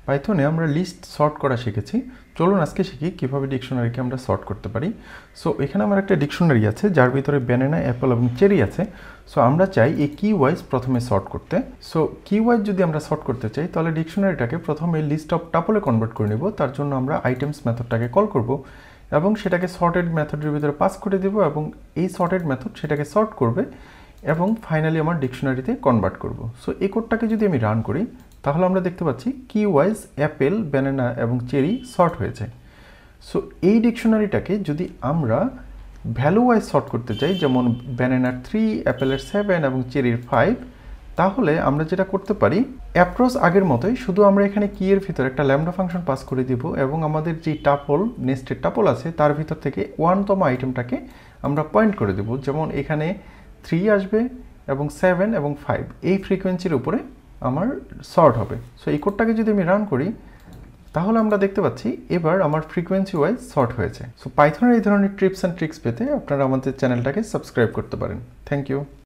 পাইথনে আমরা list sort করা শিখেছি। চলুন আজকে শিখি কিভাবে ডিকশনারিকে আমরা সর্ট করতে পারি। সো এখানে আমার একটা ডিকশনারি আছে যার ভিতরে ব্যানানা, অ্যাপল এবং চেরি আছে। সো আমরা চাই এই কি ওয়াইজ প্রথমে সর্ট করতে। সো কি ওয়াইজ যদি আমরা সর্ট করতে চাই তাহলে ডিকশনারিটাকে প্রথমে লিস্ট অফ টাপলে কনভার্ট করে নেব। তার জন্য আমরা আইটেমস মেথডটাকে কল করব এবং সেটাকে সর্টেড মেথডের ভিতরে পাস করে দেব এবং এই সর্টেড মেথড সেটাকে সর্ট করবে এবং ফাইনালি আমার ডিকশনারিতে কনভার্ট করব। সো এই কোডটাকে যদি আমি রান করি তাহলে আমরা দেখতে পাচ্ছি কি ওয়াইজ অ্যাপেল, ব্যানানা এবং চেরি সর্ট হয়েছে। সো এই ডিকশনারিটাকে যদি আমরা ভ্যালু ওয়াইজ সর্ট করতে চাই, যেমন ব্যানানার 3, অ্যাপেলের 7 এবং চেরির 5, তাহলে আমরা যেটা করতে পারি অ্যাপ্রোচ আগের মতোই, শুধু আমরা এখানে কি এর ভিতরে একটা ল্যামডা ফাংশন পাস করে দিব এবং আমাদের যে টাপল, নেস্টেড টাপল আছে তার ভিতর থেকে 1তম আইটেমটাকে আমরা পয়েন্ট করে দেব। যেমন এখানে 3 আসবে এবং 7 এবং 5 এই ফ্রিকোয়েন্সির উপরে আমার সর্ট হবে। সো এই কোডটাকে যদি আমি রান করি তাহলে আমরা দেখতে পাচ্ছি এবার আমার ফ্রিকোয়েন্সি ওয়াইজ সর্ট হয়েছে। সো পাইথনের এই ধরনের টিপস অ্যান্ড ট্রিক্স পেতে আপনারা আমাদের চ্যানেলটাকে সাবস্ক্রাইব করতে পারেন। Thank you.